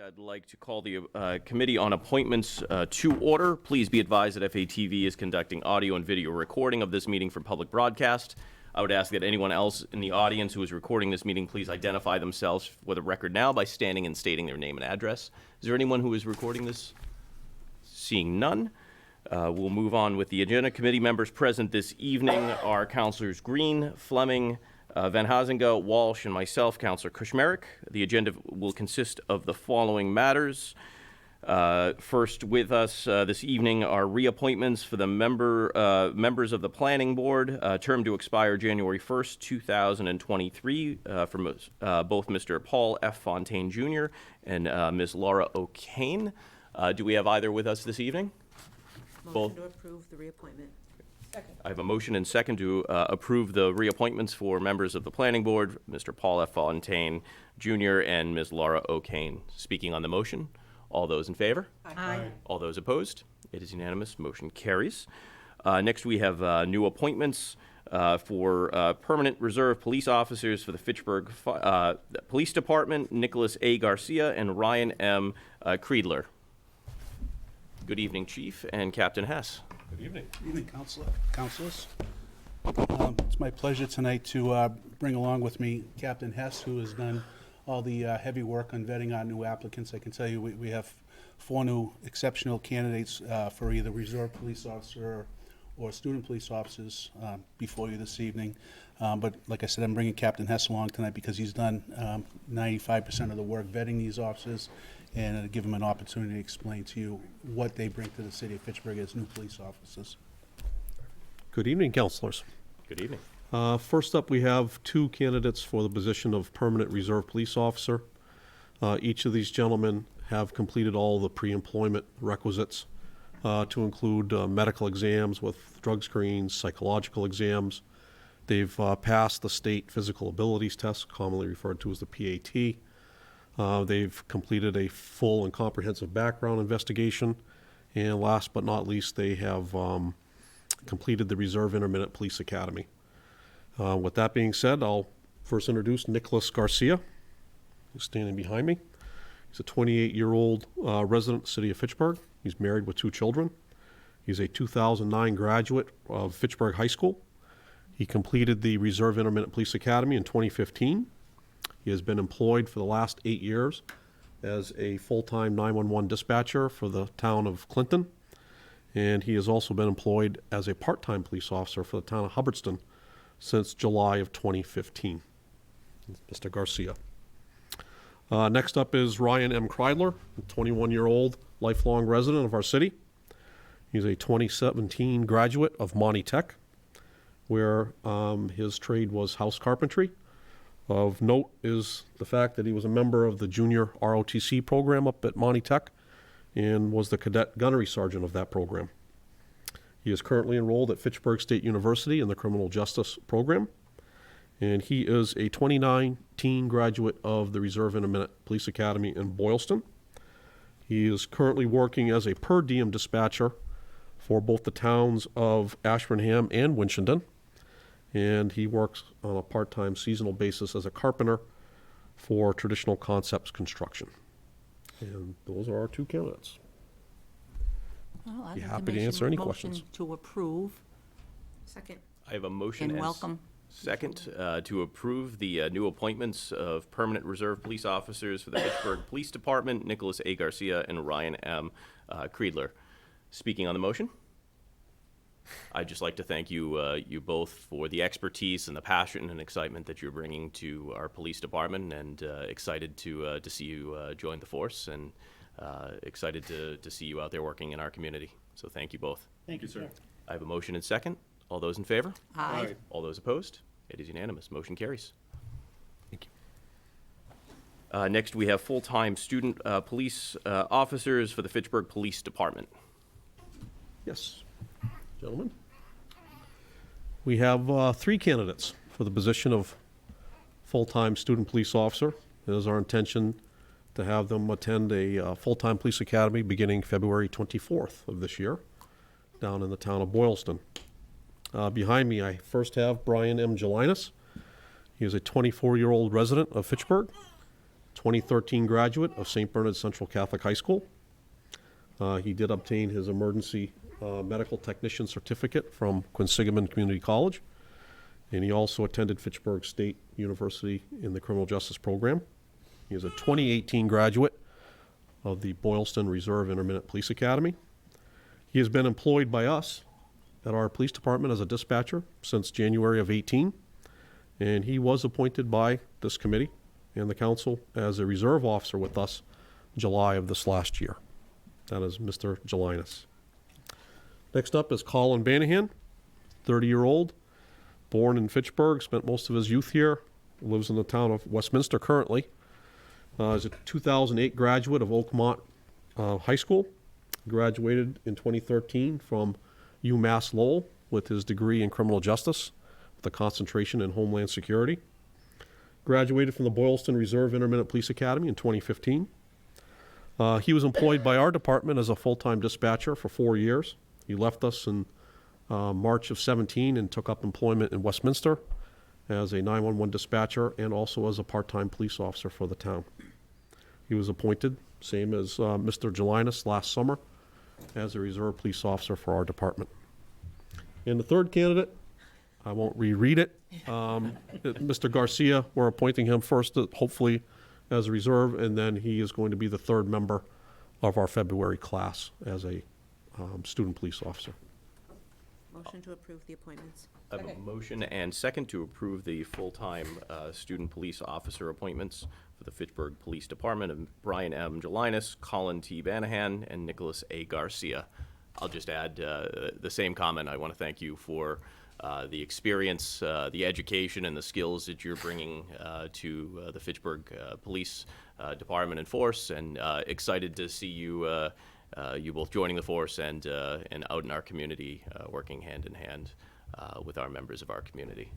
I'd like to call the Committee on Appointments to order. Please be advised that FATV is conducting audio and video recording of this meeting for public broadcast. I would ask that anyone else in the audience who is recording this meeting please identify themselves for the record now by standing and stating their name and address. Is there anyone who is recording this? Seeing none, we'll move on with the agenda. Committee members present this evening are Councilors Green, Fleming, Van Hazinga, Walsh, and myself, Councillor Kushmerek. The agenda will consist of the following matters. First with us this evening are reappointments for the members of the Planning Board, term to expire January 1st, 2023, from both Mr. Paul F. Fontaine Jr. and Ms. Laura O'Kane. Do we have either with us this evening? Motion to approve the reappointment. Second. I have a motion and second to approve the reappointments for members of the Planning Board, Mr. Paul F. Fontaine Jr. and Ms. Laura O'Kane. Speaking on the motion, all those in favor? Aye. All those opposed? It is unanimous. Motion carries. Next, we have new appointments for permanent reserve police officers for the Fitchburg Police Department, Nicholas A. Garcia and Ryan M. Creedler. Good evening, Chief and Captain Hess. Good evening. Good evening, Councilors. It's my pleasure tonight to bring along with me Captain Hess, who has done all the heavy work on vetting our new applicants. I can tell you we have 4 new exceptional candidates for either reserve police officer or student police officers before you this evening. But like I said, I'm bringing Captain Hess along tonight because he's done 95% of the work vetting these officers, and give him an opportunity to explain to you what they bring to the city of Fitchburg as new police officers. Good evening, councilors. Good evening. First up, we have 2 candidates for the position of permanent reserve police officer. Each of these gentlemen have completed all the pre-employment requisites to include medical exams with drug screens, psychological exams. They've passed the state physical abilities test, commonly referred to as the PAT. They've completed a full and comprehensive background investigation. And last but not least, they have completed the Reserve Intermittent Police Academy. With that being said, I'll first introduce Nicholas Garcia, who's standing behind me. He's a 28-year-old resident of the city of Fitchburg. He's married with 2 children. He's a 2009 graduate of Fitchburg High School. He completed the Reserve Intermittent Police Academy in 2015. He has been employed for the last 8 years as a full-time 911 dispatcher for the town of Clinton. And he has also been employed as a part-time police officer for the town of Hubbardston since July of 2015. Mr. Garcia. Next up is Ryan M. Creidler, a 21-year-old lifelong resident of our city. He's a 2017 graduate of Monty Tech, where his trade was house carpentry. Of note is the fact that he was a member of the junior ROTC program up at Monty Tech and was the cadet gunnery sergeant of that program. He is currently enrolled at Fitchburg State University in the criminal justice program, and he is a 2019 graduate of the Reserve Intermittent Police Academy in Boylston. He is currently working as a per diem dispatcher for both the towns of Ashburnham and Winchendon, and he works on a part-time seasonal basis as a carpenter for Traditional Concepts Construction. And those are our 2 candidates. Well, I'd Be like happy to make answer a any motion questions. to approve. Second. I have a motion And and welcome. second to approve the new appointments of permanent reserve police officers for the Fitchburg Police Department, Nicholas A. Garcia and Ryan M. Creedler. Speaking on the motion, I'd just like to thank you both for the expertise and the passion and excitement that you're bringing to our police department, and excited to see you join the force, and excited to see you out there working in our community. So thank you both. Thank you, sir. I have a motion and second. All those in favor? Aye. All those opposed? It is unanimous. Motion carries. Thank you. Next, we have full-time student police officers for the Fitchburg Police Department. Yes, gentlemen. We have 3 candidates for the position of full-time student police officer. It is our intention to have them attend a full-time police academy beginning February 24th of this year down in the town of Boylston. Behind me, I first have Brian M. Gelinas. He is a 24-year-old resident of Fitchburg, 2013 graduate of St. Bernard Central Catholic High School. He did obtain his emergency medical technician certificate from Quinsigamond Community College, and he also attended Fitchburg State University in the criminal justice program. He is a 2018 graduate of the Boylston Reserve Intermittent Police Academy. He has been employed by us at our police department as a dispatcher since January of 18, and he was appointed by this committee and the council as a reserve officer with us July of this last year. That is Mr. Gelinas. Next up is Colin Banahan, 30-year-old, born in Fitchburg, spent most of his youth here, lives in the town of Westminster currently. Is a 2008 graduate of Oakmont High School, graduated in 2013 from UMass Lowell with his degree in criminal justice with a concentration in Homeland Security. Graduated from the Boylston Reserve Intermittent Police Academy in 2015. He was employed by our department as a full-time dispatcher for 4 years. He left us in March of 17 and took up employment in Westminster as a 911 dispatcher and also as a part-time police officer for the town. He was appointed, same as Mr. Gelinas last summer, as a reserve police officer for our department. And the third candidate, I won't reread it, Mr. Garcia, we're appointing him first, hopefully as a reserve, and then he is going to be the third member of our February class as a student police officer. Motion to approve the appointments. I have a motion and second to approve the full-time student police officer appointments for the Fitchburg Police Department of Brian M. Gelinas, Colin T. Banahan, and Nicholas A. Garcia. I'll just add the same comment. I want to thank you for the experience, the education, and the skills that you're bringing to the Fitchburg Police Department and force, and excited to see you you both joining the force and out in our community, working hand in hand with our members of our community.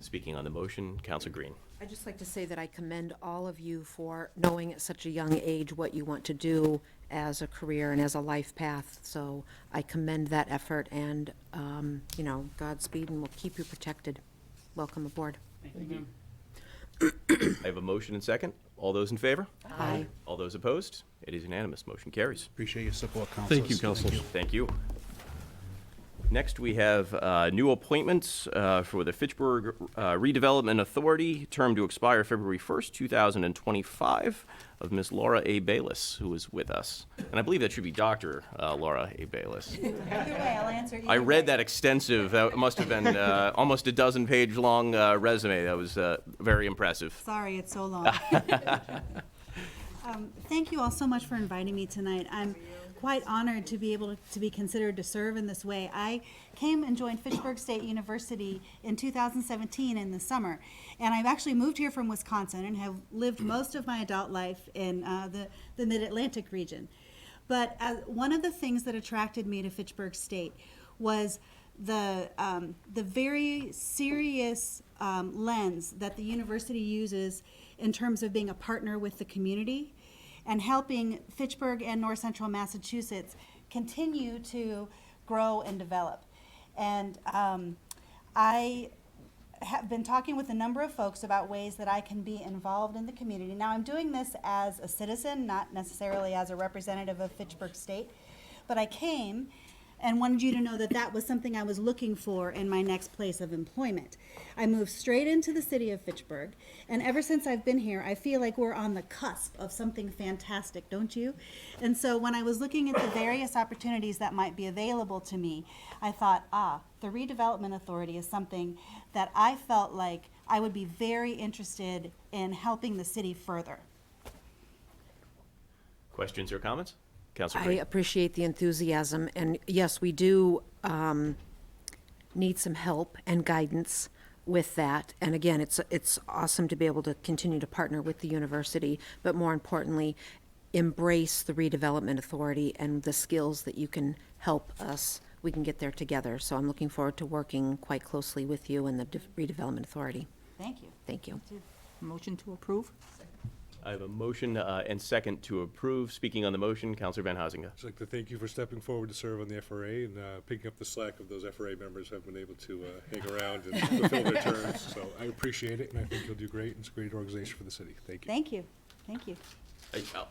Speaking on the motion, Councilor Green. I'd just like to say that I commend all of you for knowing at such a young age what you want to do as a career and as a life path. So I commend that effort, and, you know, Godspeed, and we'll keep you protected. Welcome aboard. Thank you. I have a motion and second. All those in favor? Aye. All those opposed? It is unanimous. Motion carries. Appreciate your support, councilors. Thank you, councilors. Thank you. Next, we have new appointments for the Fitchburg Redevelopment Authority, term to expire February 1st, 2025, of Ms. Laura A. Bayless, who is with us. And I believe that should be Dr. Laura A. Bayless. Either way, I'll answer either I read way. that extensive, that must have been almost a dozen-page long resume. That was very impressive. Sorry, it's so long. Thank you all so much for inviting me tonight. I'm quite honored to be able to be considered to serve in this way. I came and joined Fitchburg State University in 2017 in the summer, and I've actually moved here from Wisconsin and have lived most of my adult life in the Mid-Atlantic region. But one of the things that attracted me to Fitchburg State was the very serious lens that the university uses in terms of being a partner with the community and helping Fitchburg and North Central Massachusetts continue to grow and develop. And I have been talking with a number of folks about ways that I can be involved in the community. Now, I'm doing this as a citizen, not necessarily as a representative of Fitchburg State, but I came and wanted you to know that that was something I was looking for in my next place of employment. I moved straight into the city of Fitchburg, and ever since I've been here, I feel like we're on the cusp of something fantastic, don't you? And so when I was looking at the various opportunities that might be available to me, I thought, the Redevelopment Authority is something that I felt like I would be very interested in helping the city further. Questions or comments? Councilor I Green. appreciate the enthusiasm, and yes, we do need some help and guidance with that. And again, it's awesome to be able to continue to partner with the university, but more importantly, embrace the Redevelopment Authority and the skills that you can help us. We can get there together. So I'm looking forward to working quite closely with you and the Redevelopment Authority. Thank you. Thank you. Motion to approve? I have a motion and second to approve. Speaking on the motion, Councilor Van Huizinga. I'd like to thank you for stepping forward to serve on the FRA and picking up the slack of those FRA members who have been able to hang around and fulfill their terms. So I appreciate it, and I think you'll do great. It's a great organization for the city. Thank you. Thank you. Thank you.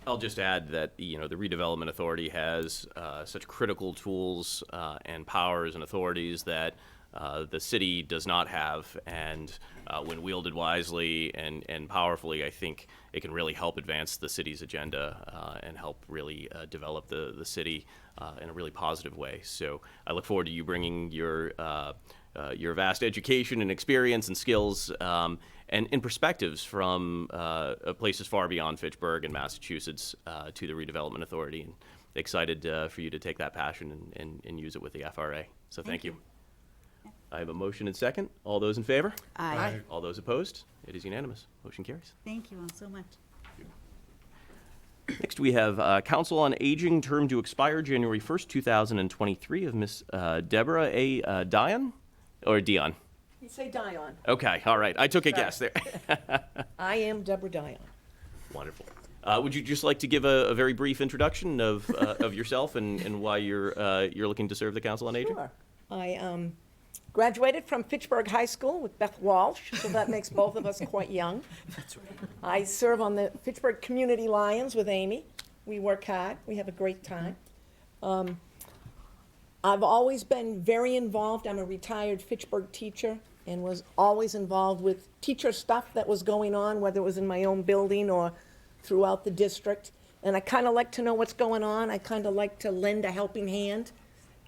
I'll just add that, you know, the Redevelopment Authority has such critical tools and powers and authorities that the city does not have, and when wielded wisely and powerfully, I think it can really help advance the city's agenda and help really develop the city in a really positive way. So I look forward to you bringing your vast education and experience and skills and perspectives from places far beyond Fitchburg and Massachusetts to the Redevelopment Authority. And excited for you to take that passion and use it with the FRA. So thank you. I have a motion and second. All those in favor? Aye. All those opposed? It is unanimous. Motion carries. Thank you all so much. Next, we have Council on Aging, term to expire January 1st, 2023, of Miss Deborah A. Dion, or Dion? You say Dion. Okay, all right. I took a guess there. I am Deborah Dion. Wonderful. Would you just like to give a very brief introduction of yourself and why you're looking to serve the Council on Aging? Sure. I graduated from Fitchburg High School with Beth Walsh, so that makes both of us quite young. That's right. I serve on the Fitchburg Community Lions with Amy. We work hard. We have a great time. I've always been very involved. I'm a retired Fitchburg teacher and was always involved with teacher stuff that was going on, whether it was in my own building or throughout the district. And I kind of like to know what's going on. I kind of like to lend a helping hand.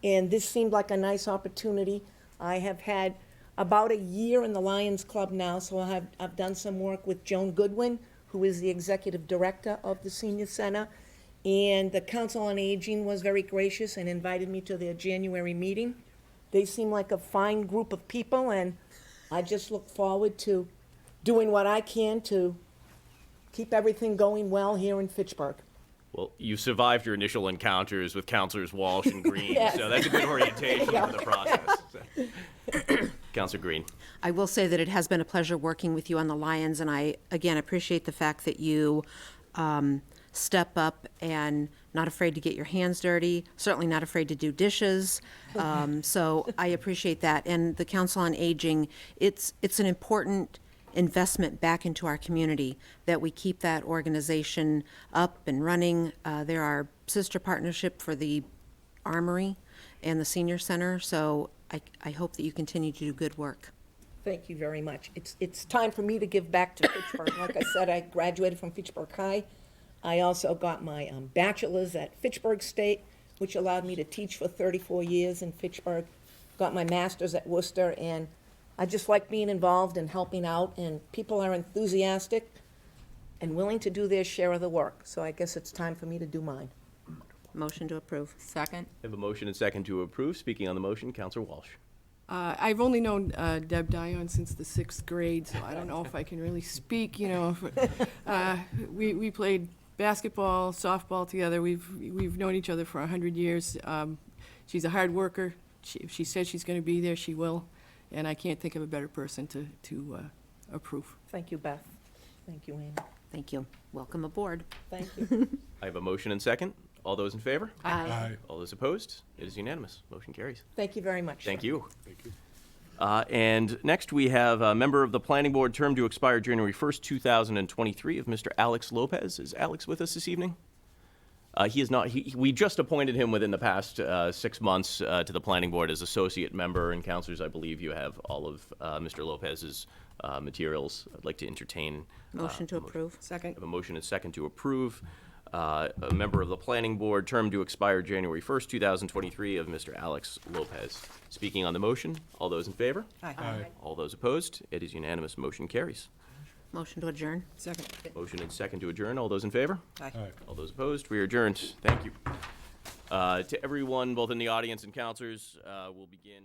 And this seemed like a nice opportunity. I have had about a year in the Lions Club now, so I've done some work with Joan Goodwin, who is the executive director of the Senior Center. And the Council on Aging was very gracious and invited me to their January meeting. They seem like a fine group of people, and I just look forward to doing what I can to keep everything going well here in Fitchburg. Well, you survived your initial encounters with Councilors Walsh and Green, Yes. so that's a good orientation for the process. Councilor Green. I will say that it has been a pleasure working with you on the Lions, and I, again, appreciate the fact that you step up and not afraid to get your hands dirty, certainly not afraid to do dishes. So I appreciate that. And the Council on Aging, it's an important investment back into our community, that we keep that organization up and running. They're our sister partnership for the Armory and the Senior Center, so I hope that you continue to do good work. Thank you very much. It's time for me to give back to Fitchburg. Like I said, I graduated from Fitchburg High. I also got my bachelor's at Fitchburg State, which allowed me to teach for 34 years in Fitchburg. Got my master's at Worcester, and I just like being involved and helping out, and people are enthusiastic and willing to do their share of the work. So I guess it's time for me to do mine. Motion to approve. Second. I have a motion and second to approve. Speaking on the motion, Councilor Walsh. I've only known Deb Dion since the 6th grade, so I don't know if I can really speak, you know. We played basketball, softball together. We've known each other for 100 years. She's a hard worker. If she says she's going to be there, she will. And I can't think of a better person to approve. Thank you, Beth. Thank you, Amy. Thank you. Welcome aboard. Thank you. I have a motion and second. All those in favor? Aye. All those opposed? It is unanimous. Motion carries. Thank you very much. Thank you. Thank you. And next, we have a member of the Planning Board, term to expire January 1st, 2023, of Mr. Alex Lopez. Is Alex with us this evening? He is not. We just appointed him within the past 6 months to the Planning Board as associate member. And councilors, I believe you have all of Mr. Lopez's materials. I'd like to entertain. Motion to approve. I Second. have a motion and second to approve. A member of the Planning Board, term to expire January 1st, 2023, of Mr. Alex Lopez. Speaking on the motion, all those in favor? Aye. All those opposed? It is unanimous. Motion carries. Motion to adjourn. Second. Motion and second to adjourn. All those in favor? Aye. All those opposed? We are adjourned. Thank you. To everyone, both in the audience and councilors, we'll begin.